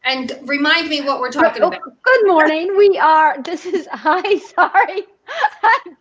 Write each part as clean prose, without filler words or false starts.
And remind me what we're talking about. Good morning. Sorry.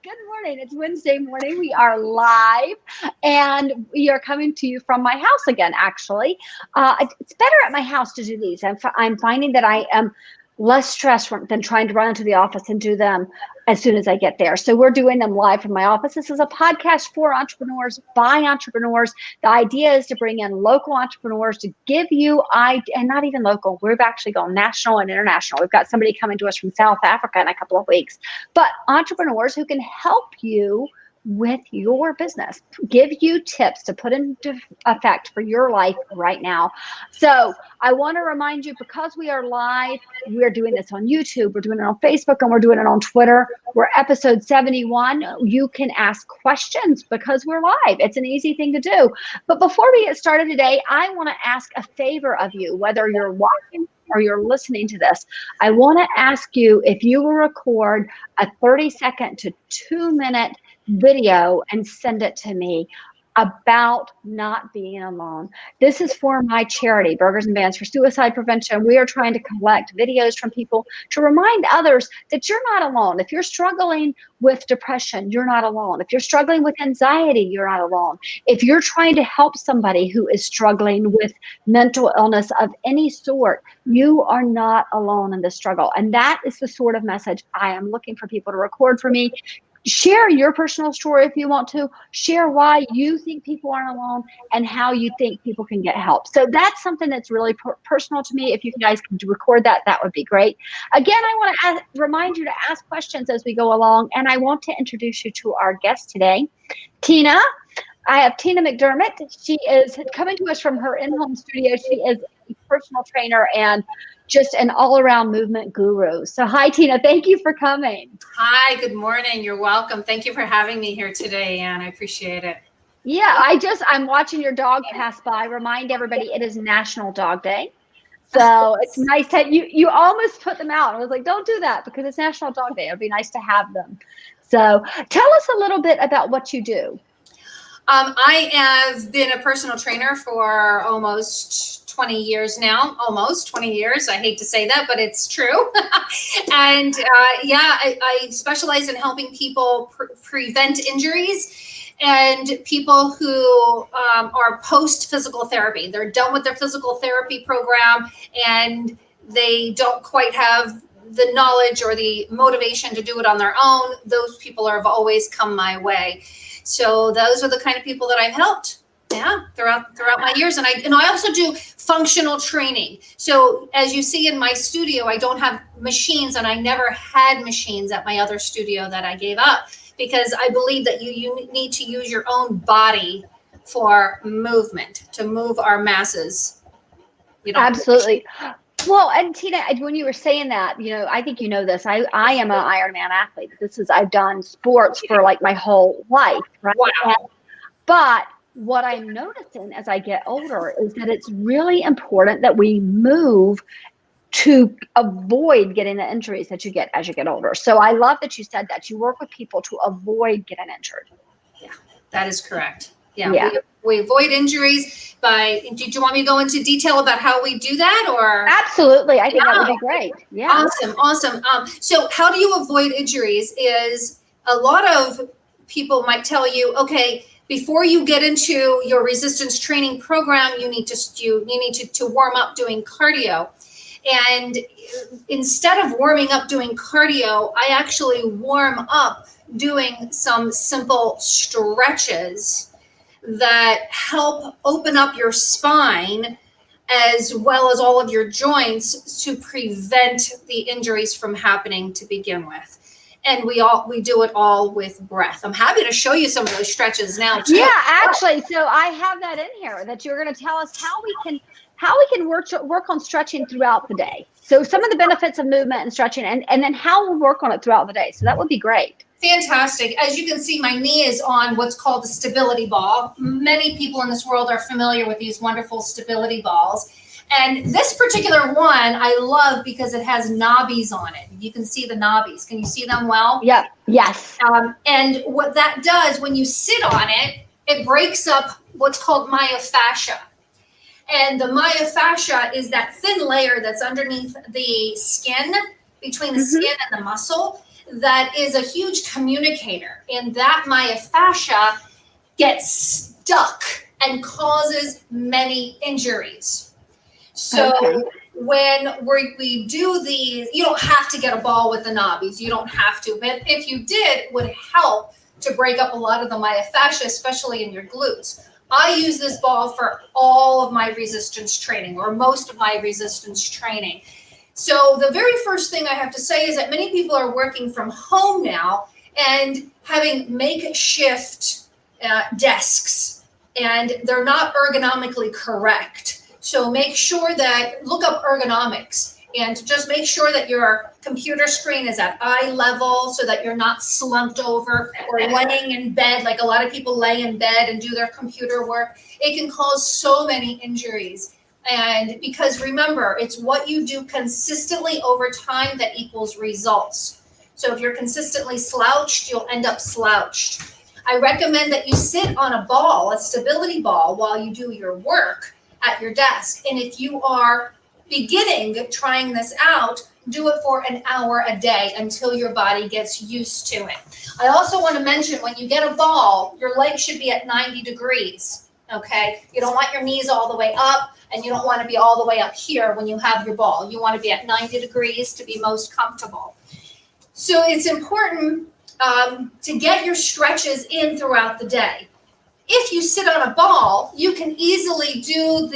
Good morning. It's Wednesday morning. We are live and we are coming to you from my house again, actually. It's better at my house to do these. I'm finding that I am less stressed than trying to run into the office and do them as soon as I get there. So we're doing them live from my office. This is a podcast for entrepreneurs by entrepreneurs. The idea is to bring in local entrepreneurs to give you, and not even local, we've actually gone national and international. We've got somebody coming to us from South Africa in a couple of weeks, but entrepreneurs who can help you with your business, give you tips to put into effect for your life right now. So I want to remind you, because we are live, we're doing this on YouTube, we're doing it on Facebook, and we're doing it on Twitter. We're episode 71. You can ask questions because we're live. It's an easy thing to do. But before we get started today, I want to ask a favor of you, whether you're watching or you're listening to this. I want to ask you if you will record a 30-second to 2-minute video and send it to me about not being alone. This is for my charity, Burgers and Bands for Suicide Prevention. We are trying to collect videos from people to remind others that you're not alone. If you're struggling with depression, you're not alone. If you're struggling with anxiety, you're not alone. If you're trying to help somebody who is struggling with mental illness of any sort, you are not alone in this struggle. And that is the sort of message I am looking for people to record for me. Share your personal story if you want to. Share why you think people aren't alone and how you think people can get help. So that's something that's really personal to me. If you guys can record that, that would be great. Again, I want to remind you to ask questions as we go along. And I want to introduce you to our guest today, Tina. I have Tina McDermott. She is coming to us from her in-home studio. She is a personal trainer and just an all-around movement guru. So hi, Tina. Thank you for coming. Hi, good morning. You're welcome. Thank you for having me here today, Anne. I appreciate it. Yeah, I'm watching your dog pass by. Remind everybody it is National Dog Day. So it's nice that you almost put them out. I was like, don't do that because it's National Dog Day. It'd be nice to have them. So tell us a little bit about what you do. I have been a personal trainer for almost 20 years now, almost 20 years. I hate to say that, but it's true. And I specialize in helping people prevent injuries and people who are post physical therapy. They're done with their physical therapy program and they don't quite have the knowledge or the motivation to do it on their own. Those people have always come my way. So those are the kind of people that I've helped, throughout my years. And I also do functional training. So as you see in my studio, I don't have machines, and I never had machines at my other studio that I gave up because I believe that you need to use your own body for movement to move our masses. Absolutely. Well, and Tina, when you were saying that, I think you know this. I am an Ironman athlete. I've done sports for like my whole life, right? Wow. But what I'm noticing as I get older is that it's really important that we move to avoid getting the injuries that you get as you get older. So I love that you said that you work with people to avoid getting injured. Yeah, that is correct. Yeah. We avoid injuries do you want me to go into detail about how we do that or? Absolutely. I think that would be great. Yeah. Awesome. So how do you avoid injuries is a lot of people might tell you, okay, before you get into your resistance training program, you need to warm up doing cardio. And instead of warming up doing cardio, I actually warm up doing some simple stretches that help open up your spine as well as all of your joints to prevent the injuries from happening to begin with. And we do it all with breath. I'm happy to show you some of those stretches now too. Yeah, actually, so I have that in here that you're going to tell us how we can work on stretching throughout the day. So some of the benefits of movement and stretching and then how we'll work on it throughout the day. So that would be great. Fantastic. As you can see, my knee is on what's called a stability ball. Many people in this world are familiar with these wonderful stability balls. And this particular one I love because it has knobbies on it. You can see the knobbies. Can you see them well? Yeah. Yes. And what that does when you sit on it, it breaks up what's called myofascia. And the myofascia is that thin layer that's underneath the skin, between the skin and the muscle, that is a huge communicator. And that myofascia gets stuck and causes many injuries. So when we do these, you don't have to get a ball with the knobbies. You don't have to. But if you did, it would help to break up a lot of the myofascia, especially in your glutes. I use this ball for all of my resistance training, or most of my resistance training. So the very first thing I have to say is that many people are working from home now and having makeshift desks, and they're not ergonomically correct. So make sure that, look up ergonomics, and just make sure that your computer screen is at eye level so that you're not slumped over or laying in bed. Like a lot of people lay in bed and do their computer work. It can cause so many injuries. And because remember, it's what you do consistently over time that equals results. So if you're consistently slouched, you'll end up slouched. I recommend that you sit on a ball, a stability ball, while you do your work at your desk. And if you are trying this out, do it for an hour a day until your body gets used to it. I also want to mention, when you get a ball, your legs should be at 90 degrees, okay? You don't want your knees all the way up, and you don't want to be all the way up here when you have your ball. You want to be at 90 degrees to be most comfortable. So it's important to get your stretches in throughout the day. If you sit on a ball, you can easily do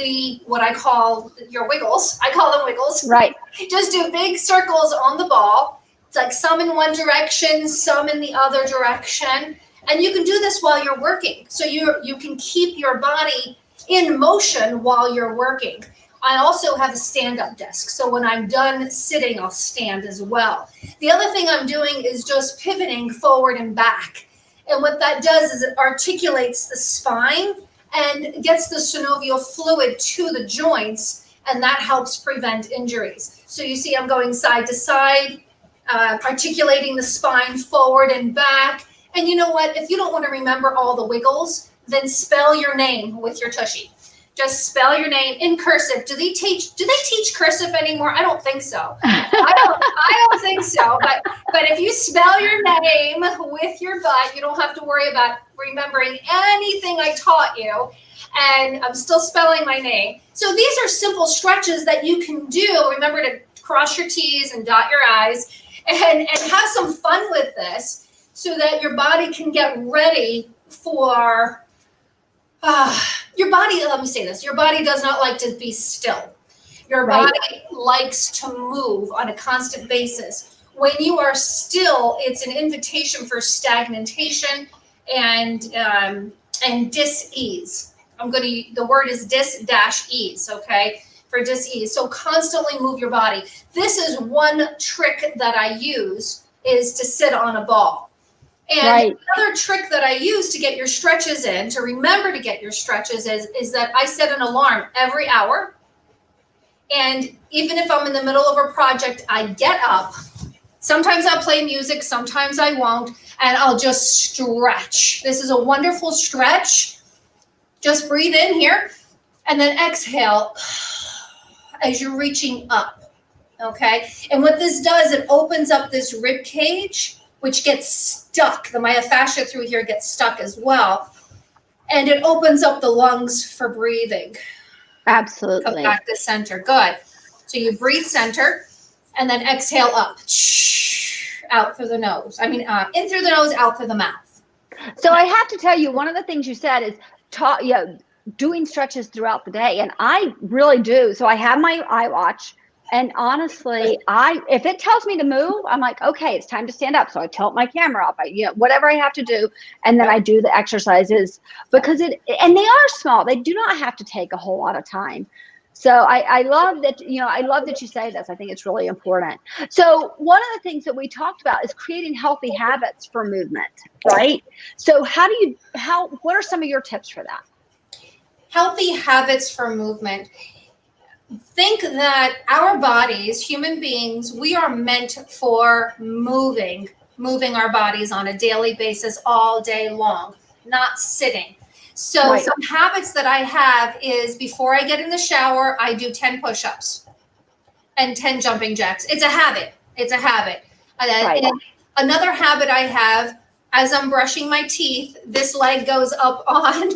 what I call your wiggles. I call them wiggles. Right. Just do big circles on the ball. It's like some in one direction, some in the other direction. And you can do this while you're working. So you can keep your body in motion while you're working. I also have a stand-up desk. So when I'm done sitting, I'll stand as well. The other thing I'm doing is just pivoting forward and back. And what that does is it articulates the spine and gets the synovial fluid to the joints, and that helps prevent injuries. So you see I'm going side to side, articulating the spine forward and back. And you know what? If you don't want to remember all the wiggles, then spell your name with your tushy. Just spell your name in cursive. Do they teach cursive anymore? I don't think so. I don't think so. But if you spell your name with your butt, you don't have to worry about remembering anything I taught you. And I'm still spelling my name. So these are simple stretches that you can do. Remember to cross your T's and dot your I's, and have some fun with this so that your body can get ready for your body. Let me say this. Your body does not like to be still. Your body likes to move on a constant basis. When you are still, it's an invitation for stagnation and dis-ease. The word is dis-ease, okay? For dis-ease. So constantly move your body. This is one trick that I use, is to sit on a ball. And another trick that I use to get your stretches in, to remember to get your stretches, is that I set an alarm every hour. And even if I'm in the middle of a project, I get up. Sometimes I'll play music, sometimes I won't, and I'll just stretch. This is a wonderful stretch. Just breathe in here, and then exhale as you're reaching up, okay? And what this does, it opens up this rib cage, which gets stuck. The myofascia through here gets stuck as well. And it opens up the lungs for breathing. Absolutely. Come back to center. Good. So you breathe center and then exhale up. Out through the nose. In through the nose, out through the mouth. So I have to tell you, one of the things you said is doing stretches throughout the day. And I really do. So I have my iWatch. And honestly, if it tells me to move, I'm like, okay, it's time to stand up. So I tilt my camera up, whatever I have to do. And then I do the exercises, because and they are small. They do not have to take a whole lot of time. So I love that, I love that you say this. I think it's really important. So one of the things that we talked about is creating healthy habits for movement, right? So what are some of your tips for that? Healthy habits for movement. Think that our bodies, human beings, we are meant for moving our bodies on a daily basis all day long, not sitting. So Right. some habits that I have is before I get in the shower, I do 10 push-ups and 10 jumping jacks. It's a habit. It's a habit. Right. And another habit I have, as I'm brushing my teeth, this leg goes up on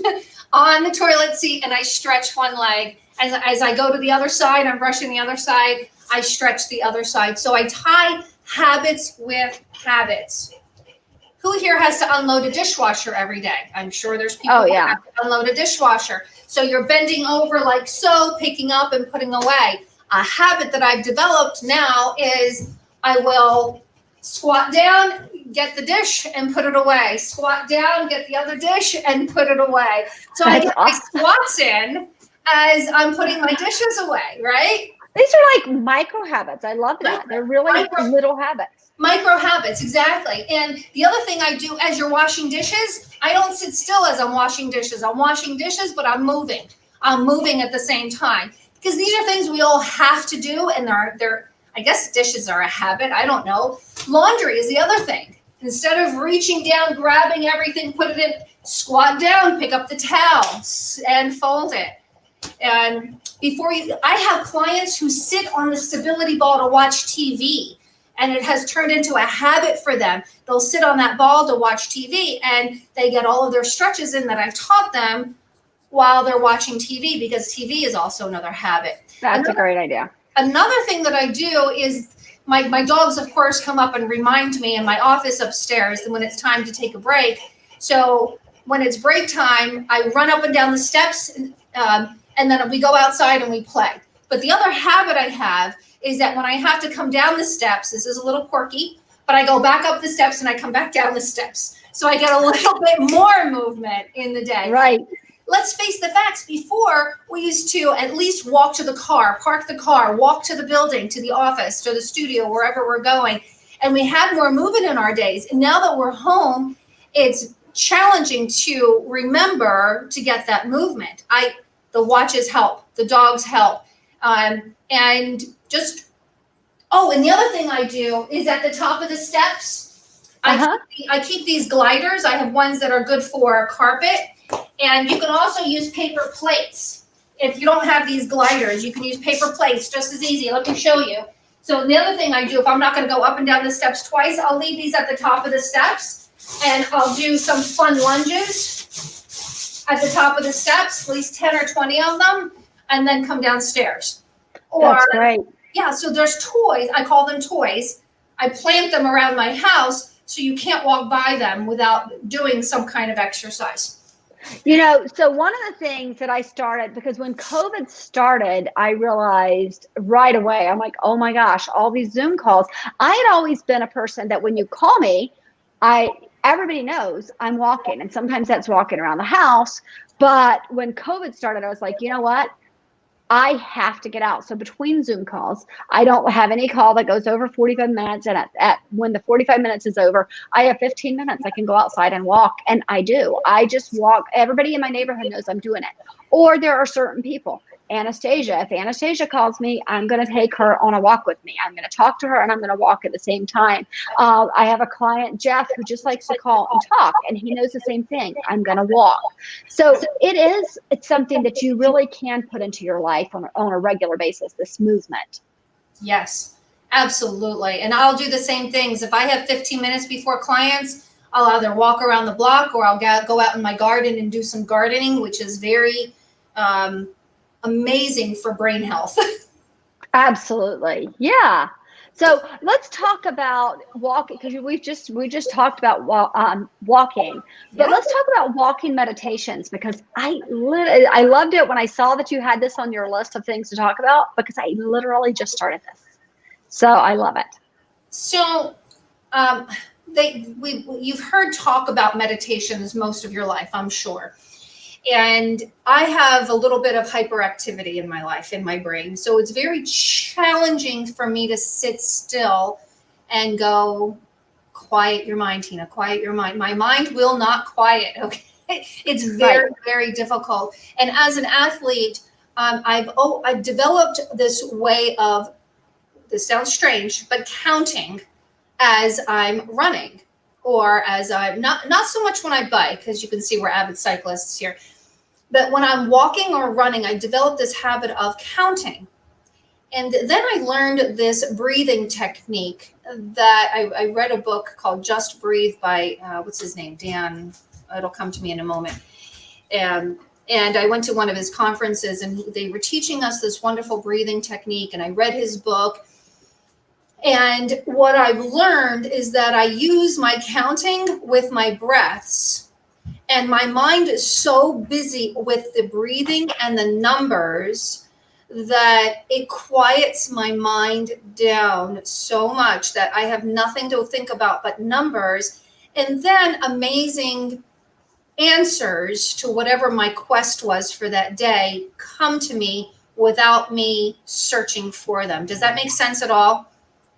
on the toilet seat and I stretch one leg. As I go to the other side, I'm brushing the other side, I stretch the other side. So I tie habits with habits. Who here has to unload a dishwasher every day? I'm sure there's people Oh, who yeah. have to unload a dishwasher. So you're bending over like so, picking up and putting away. A habit that I've developed now is I will squat down, get the dish and put it away. Squat down, get the other dish and put it away. So I That's get my awesome. squats in as I'm putting my dishes away, right? These are like micro habits. I love that. They're really Micro- little habits. Micro habits, exactly. And the other thing I do as you're washing dishes, I don't sit still as I'm washing dishes. I'm washing dishes, but I'm moving. I'm moving at the same time because these are things we all have to do, and they're. I guess dishes are a habit. I don't know. Laundry is the other thing. Instead of reaching down, grabbing everything, put it in, squat down, pick up the towels, and fold it. And I have clients who sit on the stability ball to watch TV, and it has turned into a habit for them. They'll sit on that ball to watch TV, and they get all of their stretches in that I've taught them while they're watching TV, because TV is also another habit. That's a great idea. Another thing that I do is my dogs, of course, come up and remind me in my office upstairs when it's time to take a break. So when it's break time, I run up and down the steps, and then we go outside and we play. But the other habit I have is that when I have to come down the steps, this is a little quirky, but I go back up the steps and I come back down the steps. So I get a little bit more movement in the day. Right. Let's face the facts. Before, we used to at least walk to the car, park the car, walk to the building, to the office, to the studio, wherever we're going. And we had more movement in our days. And now that we're home, it's challenging to remember to get that movement. The watches help, the dogs help. And just, and the other thing I do is at the top of the steps, I keep these gliders. I have ones that are good for carpet. And you can also use paper plates. If you don't have these gliders, you can use paper plates just as easy. Let me show you. So the other thing I do, if I'm not going to go up and down the steps twice, I'll leave these at the top of the steps, and I'll do some fun lunges at the top of the steps, at least 10 or 20 of them, and then come downstairs. That's great. Yeah, so there's toys. I call them toys. I plant them around my house so you can't walk by them without doing some kind of exercise. So one of the things that I started, because when COVID started, I realized right away, I'm like, oh my gosh, all these Zoom calls. I had always been a person that when you call me, everybody knows I'm walking, and sometimes that's walking around the house. But when COVID started, I was like, you know what? I have to get out. So between Zoom calls, I don't have any call that goes over 45 minutes. And when the 45 minutes is over, I have 15 minutes. I can go outside and walk. And I do. I just walk. Everybody in my neighborhood knows I'm doing it. Or there are certain people. Anastasia, if Anastasia calls me, I'm going to take her on a walk with me. I'm going to talk to her and I'm going to walk at the same time. I have a client, Jeff, who just likes to call and talk, and he knows the same thing. I'm going to walk. So it's something that you really can put into your life on a regular basis, this movement. Yes, absolutely. And I'll do the same things. If I have 15 minutes before clients, I'll either walk around the block or I'll go out in my garden and do some gardening, which is very amazing for brain health. Absolutely. Yeah. So let's talk about walking, because we just talked about walking, but let's talk about walking meditations, because I loved it when I saw that you had this on your list of things to talk about, because I literally just started this. So I love it. So you've heard talk about meditations most of your life, I'm sure. And I have a little bit of hyperactivity in my life, in my brain. So it's very challenging for me to sit still and go, quiet your mind, Tina, quiet your mind. My mind will not quiet, okay? It's very, very difficult. And as an athlete, I've developed this way of, this sounds strange, but counting as I'm running, or as I'm not so much when I bike, because you can see we're avid cyclists here, But when I'm walking or running, I developed this habit of counting. And then I learned this breathing technique that I read a book called Just Breathe by, what's his name? Dan, it'll come to me in a moment. And, and I went to one of his conferences and they were teaching us this wonderful breathing technique. And I read his book. And what I've learned is that I use my counting with my breaths. And my mind is so busy with the breathing and the numbers that it quiets my mind down so much that I have nothing to think about but numbers. And then amazing answers to whatever my quest was for that day come to me without me searching for them. Does that make sense at all?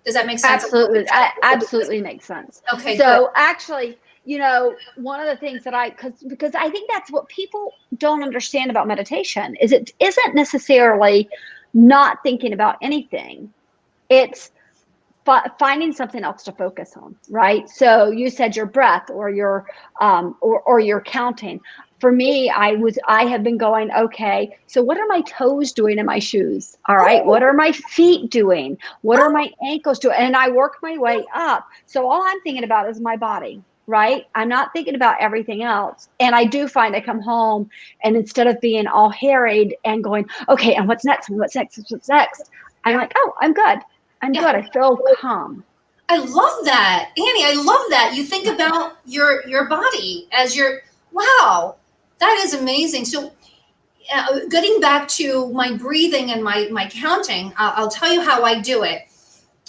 Does that make sense? Absolutely. Absolutely makes sense. Okay. So actually, one of the things that because I think that's what people don't understand about meditation is it isn't necessarily not thinking about anything. It's finding something else to focus on, right? So you said your breath or your counting. For me, I have been going, okay, so what are my toes doing in my shoes? All right. What are my feet doing? What are my ankles doing? And I work my way up. So all I'm thinking about is my body, right? I'm not thinking about everything else. And I do find I come home and instead of being all harried and going, okay, and what's next? And what's next? What's next? I'm like, oh, I'm good. I'm good. I feel calm. I love that. Annie, I love that. You think about your body as wow, that is amazing. So getting back to my breathing and my counting, I'll tell you how I do it.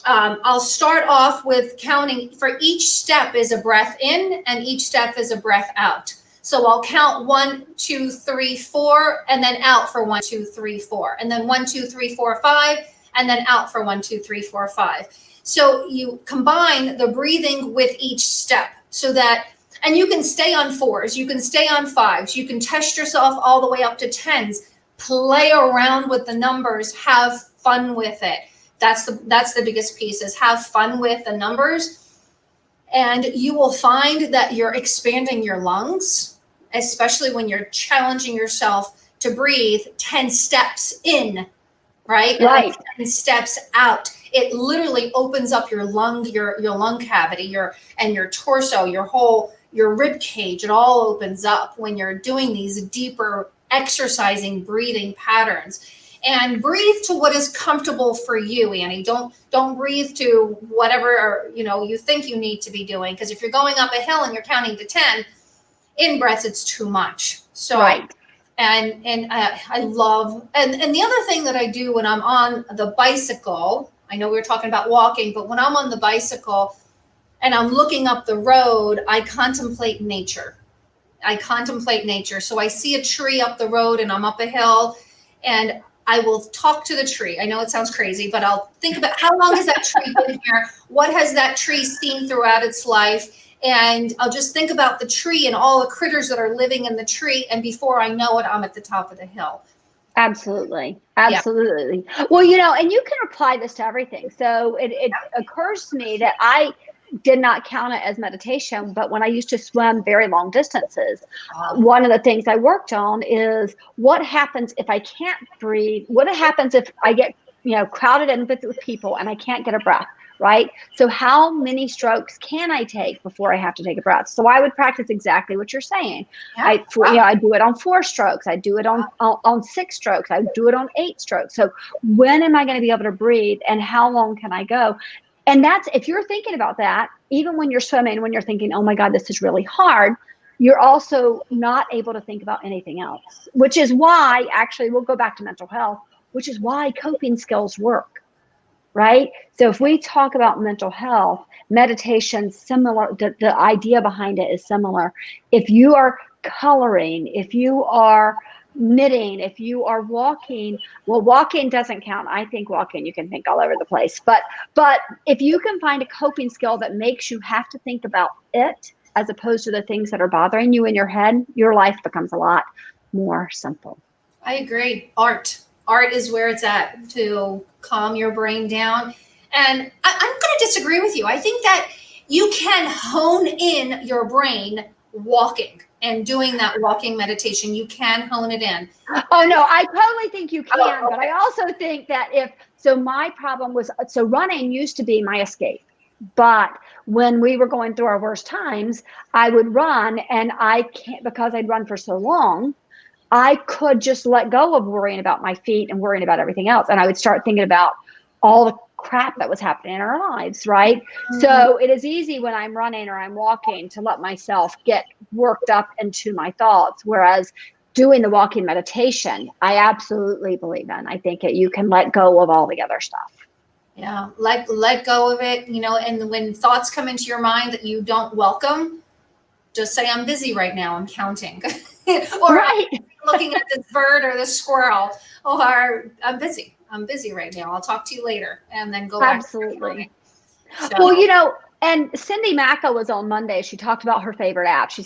I'll start off with counting. For each step is a breath in and each step is a breath out. So I'll count 1, 2, 3, 4, and then out for 1, 2, 3, 4, and then 1, 2, 3, 4, 5, and then out for 1, 2, 3, 4, 5. So you combine the breathing with each step so that, and you can stay on 4s, you can stay on 5s, you can test yourself all the way up to 10s, play around with the numbers, have fun with it. That's the biggest piece is have fun with the numbers. And you will find that you're expanding your lungs, especially when you're challenging yourself to breathe 10 steps in, right? Right. 10 steps out. It literally opens up your lung cavity, your torso, your rib cage. It all opens up when you're doing these deeper exercising breathing patterns. And breathe to what is comfortable for you, Annie. Don't breathe to whatever you think you need to be doing. Because if you're going up a hill and you're counting to 10 in breaths, it's too much. So right. And I love and the other thing that I do when I'm on the bicycle, I know we were talking about walking, but when I'm on the bicycle and I'm looking up the road, I contemplate nature. So I see a tree up the road and I'm up a hill and I will talk to the tree. I know it sounds crazy, but I'll think about how long has that tree been here? What has that tree seen throughout its life? And I'll just think about the tree and all the critters that are living in the tree. And before I know it, I'm at the top of the hill. Absolutely. Absolutely. Yeah. Well, and you can apply this to everything. So it occurs to me that I did not count it as meditation, but when I used to swim very long distances, one of the things I worked on is what happens if I can't breathe? What happens if I get, crowded in with people and I can't get a breath, right? So how many strokes can I take before I have to take a breath? So I would practice exactly what you're saying. Yeah. I do it on 4 strokes. I do it on 6 strokes. I do it on 8 strokes. So when am I going to be able to breathe and how long can I go? And that's, if you're thinking about that, even when you're swimming, when you're thinking, oh my God, this is really hard, you're also not able to think about anything else, which is why, actually, we'll go back to mental health, which is why coping skills work, right? So if we talk about mental health, meditation, similar, the idea behind it is similar. If you are coloring, if you are knitting, if you are walking, well, walking doesn't count. I think walking, you can think all over the place. But if you can find a coping skill that makes you have to think about it as opposed to the things that are bothering you in your head, your life becomes a lot more simple. I agree. Art is where it's at to calm your brain down. And I'm going to disagree with you. I think that you can hone in your brain walking and doing that walking meditation. You can hone it in. Oh no, I totally think you can, Oh, but I also think that my problem was, so running used to be my escape. But when we were going through our worst times, I would run, and I can't, because I'd run for so long, I could just let go of worrying about my feet and worrying about everything else. And I would start thinking about all the crap that was happening in our lives, right? So it is easy when I'm running or I'm walking to let myself get worked up into my thoughts. Whereas doing the walking meditation, I absolutely believe in. I think you can let go of all the other stuff. Yeah, let go of it, and when thoughts come into your mind that you don't welcome, just say, I'm busy right now, I'm counting. Or right. I'm looking at this bird or this squirrel, or I'm busy right now, I'll talk to you later, and then go back. Absolutely. So, Well, and Cindy Macca was on Monday. She talked about her favorite app. She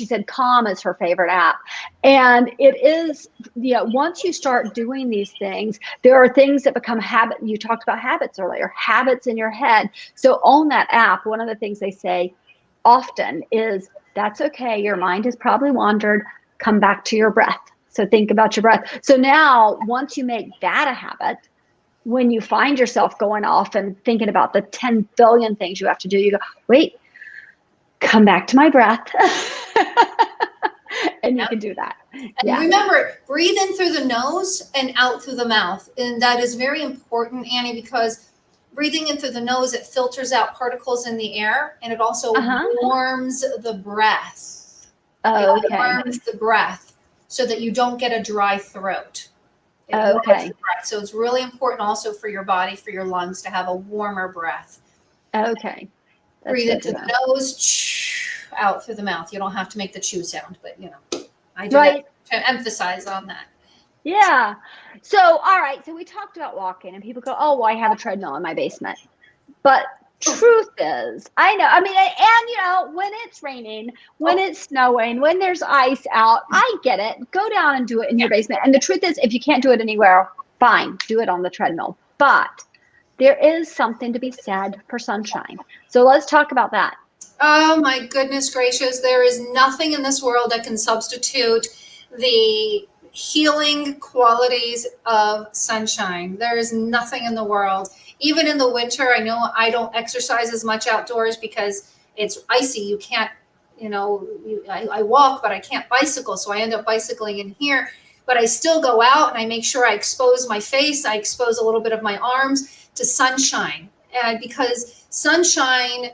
said Calm is her favorite app. And it is, once you start doing these things, there are things that become habit. You talked about habits earlier, habits in your head. So on that app, one of the things they say often is, that's okay. Your mind has probably wandered. Come back to your breath. So think about your breath. So now, once you make that a habit, when you find yourself going off and thinking about the 10 billion things you have to do, you go, wait, come back to my breath. And you can do that. And remember, breathe in through the nose and out through the mouth. And that is very important, Annie, because breathing in through the nose, it filters out particles in the air, and it also warms the breath. It warms the breath so that you don't get a dry throat. So it's really important also for your body, for your lungs, to have a warmer breath. Okay. Breathe into the nose, out through the mouth. You don't have to make the chew sound, but I do that to emphasize on that. Yeah. So, all right. So we talked about walking, and people go, oh, well, I have a treadmill in my basement. But truth is, I know, and when it's raining, when it's snowing, when there's ice out, I get it. Go down and do it in your basement. And the truth is, if you can't do it anywhere, fine, do it on the treadmill. But there is something to be said for sunshine. So let's talk about that. Oh my goodness gracious. There is nothing in this world that can substitute the healing qualities of sunshine. There is nothing in the world. Even in the winter, I know I don't exercise as much outdoors because it's icy. You can't, I walk, but I can't bicycle. So I end up bicycling in here, but I still go out and I make sure I expose my face. I expose a little bit of my arms to sunshine. And because sunshine,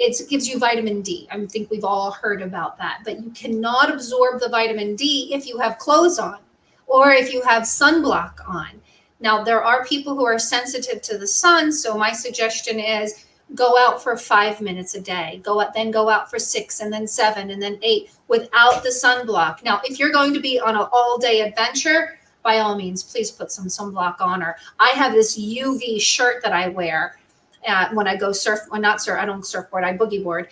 it gives you vitamin D. I think we've all heard about that, but you cannot absorb the vitamin D if you have clothes on or if you have sunblock on. Now, there are people who are sensitive to the sun, so my suggestion is go out for 5 minutes a day. Go out for 6, and then 7, and then 8 without the sunblock. Now, if you're going to be on an all-day adventure, by all means, please put some sunblock on. Or I have this UV shirt that I wear when I go surf. Well, not surf. I don't surfboard. I boogie board.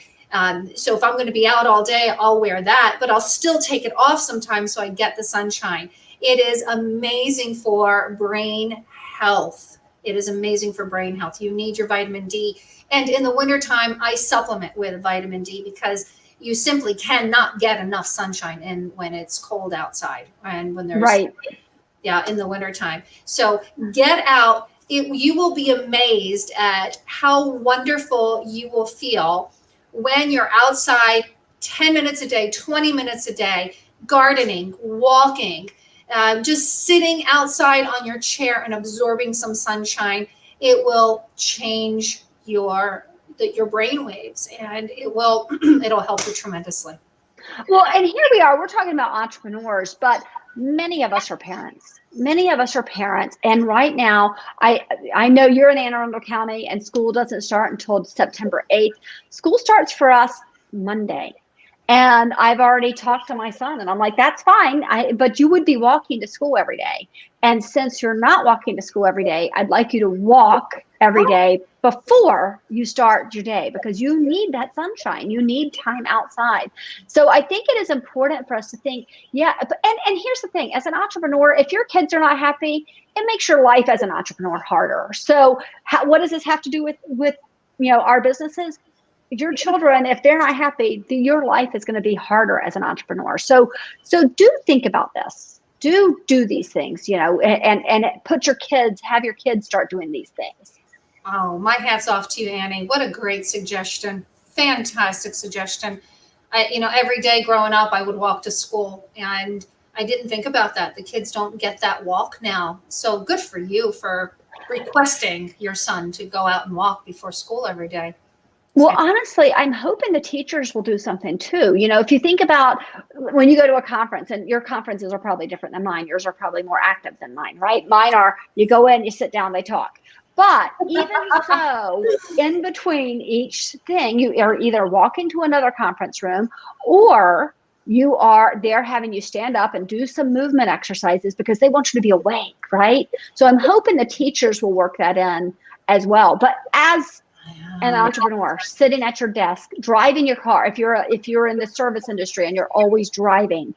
So if I'm going to be out all day, I'll wear that, but I'll still take it off sometimes so I get the sunshine. It is amazing for brain health. It is amazing for brain health. You need your vitamin D. And in the wintertime, I supplement with vitamin D because you simply cannot get enough sunshine in when it's cold outside and when there's in the wintertime. So get out. You will be amazed at how wonderful you will feel when you're outside 10 minutes a day, 20 minutes a day, gardening, walking, just sitting outside on your chair and absorbing some sunshine. It will change your brain waves, and it'll help you tremendously. Well, and here we are, we're talking about entrepreneurs, but many of us are parents. And right now, I know you're in Anne Arundel County and school doesn't start until September 8th. School starts for us Monday. And I've already talked to my son and I'm like, that's fine. But you would be walking to school every day. And since you're not walking to school every day, I'd like you to walk every day before you start your day because you need that sunshine. You need time outside. So I think it is important for us to think, and here's the thing, as an entrepreneur, if your kids are not happy, it makes your life as an entrepreneur harder. So what does this have to do with our businesses? your children, if they're not happy, your life is going to be harder as an entrepreneur. So do think about this. Do these things, and have your kids start doing these things. Oh, my hat's off to you, Annie. What a great suggestion. Fantastic suggestion. Every day growing up, I would walk to school, and I didn't think about that. The kids don't get that walk now. So good for you for requesting your son to go out and walk before school every day. Well, honestly, I'm hoping the teachers will do something too. If you think about when you go to a conference, and your conferences are probably different than mine, yours are probably more active than mine, right? Mine are, you go in, you sit down, they talk. But even so, in between each thing, you are either walking to another conference room, or they're having you stand up and do some movement exercises because they want you to be awake, right? So I'm hoping the teachers will work that in as well. But as an entrepreneur, sitting at your desk, driving your car, if you're in the service industry and you're always driving,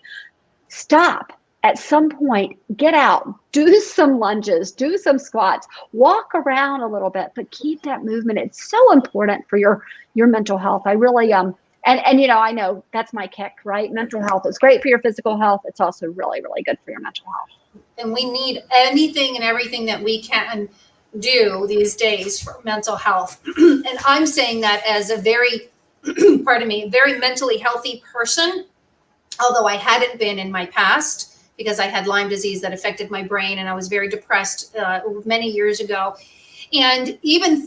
stop. At some point, get out, do some lunges, do some squats, walk around a little bit, but keep that movement. It's so important for your mental health. I really and I know that's my kick, right? Mental health is great for your physical health. It's also really, really good for your mental health. And we need anything and everything that we can do these days for mental health. And I'm saying that as a very, very mentally healthy person, although I hadn't been in my past, because I had Lyme disease that affected my brain, and I was very depressed many years ago. And even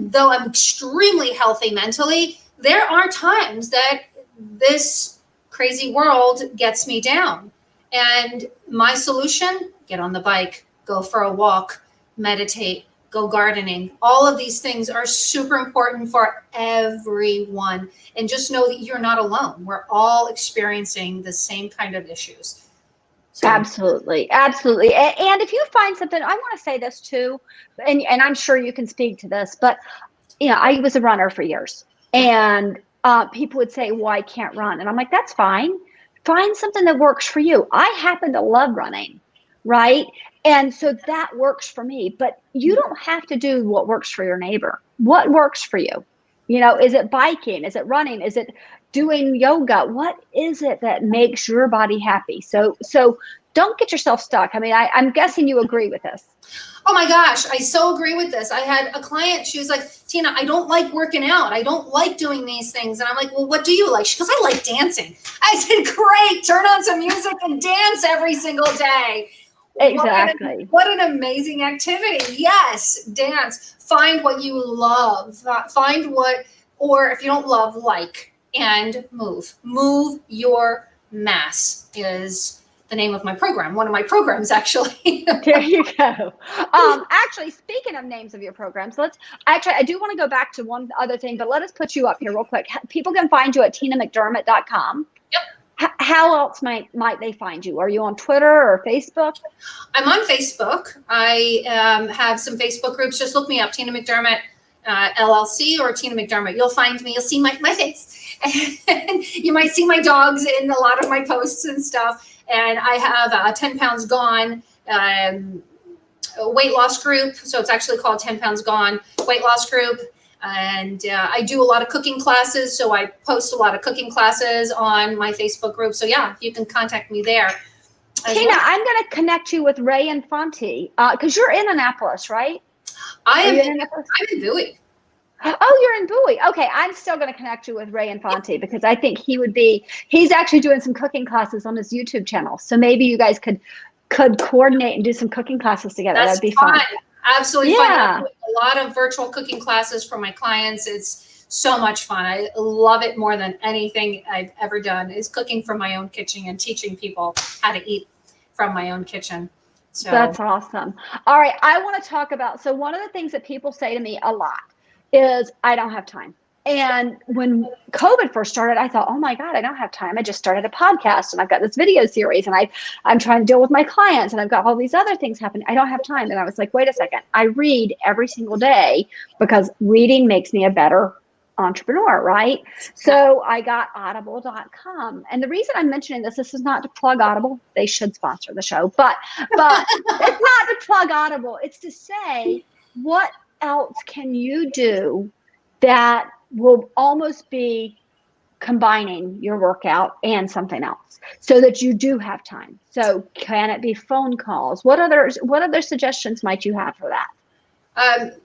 though I'm extremely healthy mentally, there are times that this crazy world gets me down. And my solution, get on the bike, go for a walk, meditate, go gardening. All of these things are super important for everyone. And just know that you're not alone. We're all experiencing the same kind of issues. So. Absolutely. Absolutely. And if you find something, I want to say this too, and I'm sure you can speak to this, but I was a runner for years, and people would say, well, I can't run. And I'm like, that's fine. Find something that works for you. I happen to love running, right? And so that works for me, but you don't have to do what works for your neighbor. What works for you? Is it biking? Is it running? Is it doing yoga? What is it that makes your body happy? So don't get yourself stuck. I mean, I'm guessing you agree with this. Oh my gosh, I so agree with this. I had a client, she was like, Tina, I don't like working out. I don't like doing these things. And I'm like, well, what do you like? She goes, I like dancing. I said, great, turn on some music and dance every single day. Exactly. What an amazing activity. Yes, dance. Find what you love. Or if you don't love, and move. Move your mass is the name of my program. One of my programs, actually. There you go. Actually, speaking of names of your programs, I do want to go back to one other thing, but let us put you up here real quick. People can find you at tinamcdermott.com. Yep. How else might they find you? Are you on Twitter or Facebook? I'm on Facebook. I have some Facebook groups. Just look me up, Tina McDermott LLC or Tina McDermott. You'll find me. You'll see my face. And you might see my dogs in a lot of my posts and stuff. And I have a 10 Pounds Gone weight loss group. So it's actually called 10 Pounds Gone weight loss group. And I do a lot of cooking classes. So I post a lot of cooking classes on my Facebook group. So yeah, you can contact me there. Tina, well. I'm going to connect you with Ray Infanti because you're in Annapolis, right? I'm in Bowie. Oh, you're in Bowie. Okay, I'm still going to connect you with Ray Infanti because I think he's actually doing some cooking classes on his YouTube channel. So maybe you guys could coordinate and do some cooking classes together. That'd be fun. Absolutely fun. I'm doing a lot of virtual cooking classes for my clients. It's so much fun. I love it more than anything I've ever done is cooking from my own kitchen and teaching people how to eat from my own kitchen. So that's awesome. All right, I want to talk about, so one of the things that people say to me a lot is I don't have time. And when COVID first started, I thought, oh my God, I don't have time. I just started a podcast and I've got this video series and I'm trying to deal with my clients and I've got all these other things happening. I don't have time. And I was like, wait a second. I read every single day because reading makes me a better entrepreneur, right? So I got audible.com. And the reason I'm mentioning this is not to plug Audible. They should sponsor the show, but it's not to plug Audible. It's to say, what else can you do that will almost be combining your workout and something else so that you do have time. So can it be phone calls? What other suggestions might you have for that?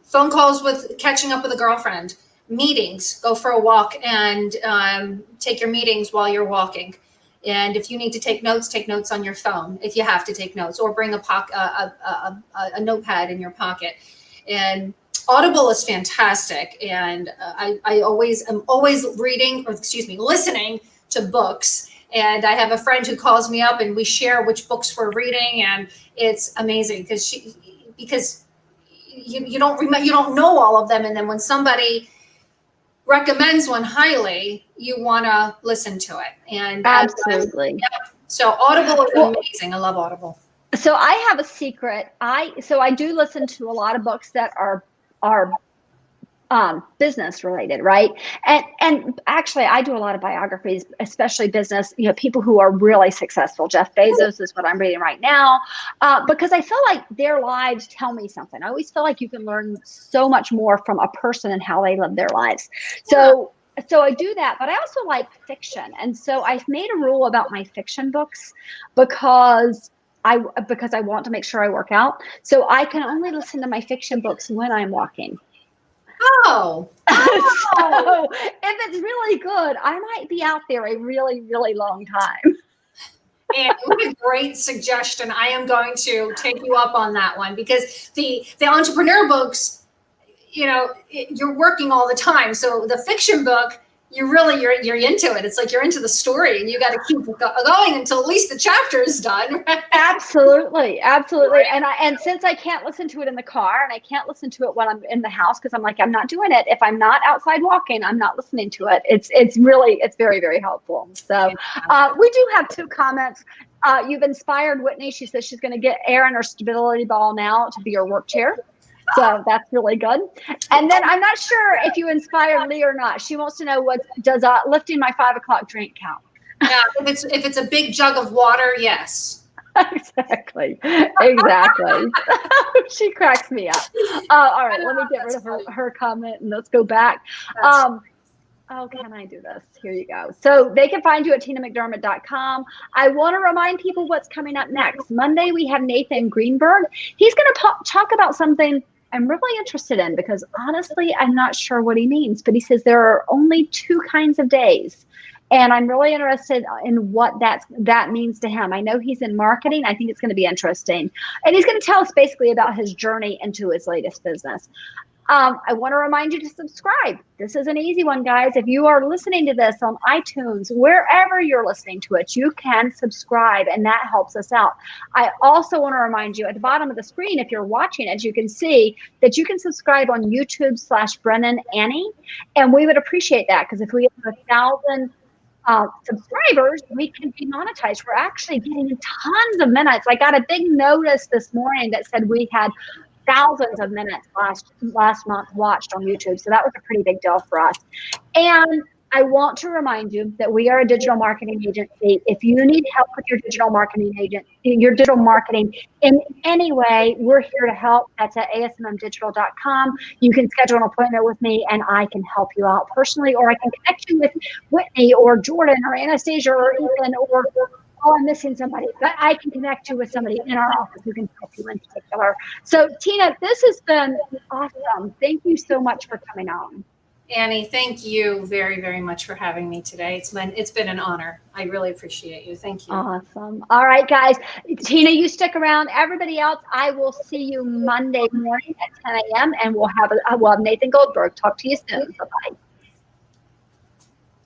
Phone calls with catching up with a girlfriend, meetings, go for a walk and take your meetings while you're walking. And if you need to take notes on your phone if you have to take notes, or bring a notepad in your pocket. And Audible is fantastic, and I am always reading, or excuse me, listening to books. And I have a friend who calls me up, and we share which books we're reading, and it's amazing because you don't know all of them, and then when somebody recommends one highly, you want to listen to it. And absolutely, so Audible is amazing. I love Audible. So I have a secret. I do listen to a lot of books that are business related, right? And actually, I do a lot of biographies, especially business. People who are really successful. Jeff Bezos is what I'm reading right now, because I feel like their lives tell me something. I always feel like you can learn so much more from a person and how they live their lives. So I do that, but I also like fiction, and so I've made a rule about my fiction books because I want to make sure I work out. So I can only listen to my fiction books when I'm walking. Oh. So if it's really good, I might be out there a really, really long time. And what a great suggestion. I am going to take you up on that one, because the entrepreneur books, you're working all the time. So the fiction book, you're into it. It's like you're into the story, and you got to keep going until at least the chapter is done. Right? Absolutely. Right. And since I can't listen to it in the car, and I can't listen to it when I'm in the house, because I'm not doing it. If I'm not outside walking, I'm not listening to it. It's very, very helpful. So we do have 2 comments. You've inspired Whitney. She says she's going to get Aaron her stability ball now to be her work chair. So that's really good. And then I'm not sure if you inspired Lee or not. She wants to know, does lifting my 5 o'clock drink count? Yeah, if it's a big jug of water, yes. Exactly. She cracks me up. All right, let me get rid of her comment, and let's go back. Can I do this? Here you go. So they can find you at tinamcdermott.com. I want to remind people what's coming up next. Monday, we have Nathan Greenberg. He's going to talk about something I'm really interested in, because honestly, I'm not sure what he means, but he says there are only 2 kinds of days. And I'm really interested in what that means to him. I know he's in marketing. I think it's going to be interesting. And he's going to tell us basically about his journey into his latest business. I want to remind you to subscribe. This is an easy one, guys. If you are listening to this on iTunes, wherever you're listening to it, you can subscribe, and that helps us out. I also want to remind you at the bottom of the screen, if you're watching, as you can see, that you can subscribe on YouTube/Brennan Annie, and we would appreciate that, because if we have 1,000 subscribers, we can be monetized. We're actually getting tons of minutes. I got a big notice this morning that said we had thousands of minutes last month watched on YouTube. So that was a pretty big deal for us. And I want to remind you that we are a digital marketing agency. If you need help with your digital marketing in any way, we're here to help. That's at ASMMdigital.com. You can schedule an appointment with me, and I can help you out personally, or I can connect you with Whitney or Jordan or Anastasia or Ethan, or I'm missing somebody, but I can connect you with somebody in our office who can help you in particular. So Tina, this has been awesome. Thank you so much for coming on. Annie, thank you very, very much for having me today. It's been an honor. I really appreciate you. Thank you. Awesome. All right, guys. Tina, you stick around. Everybody else, I will see you Monday morning at 10 a.m. and we'll have Nathan Goldberg. Talk to you soon. Bye-bye.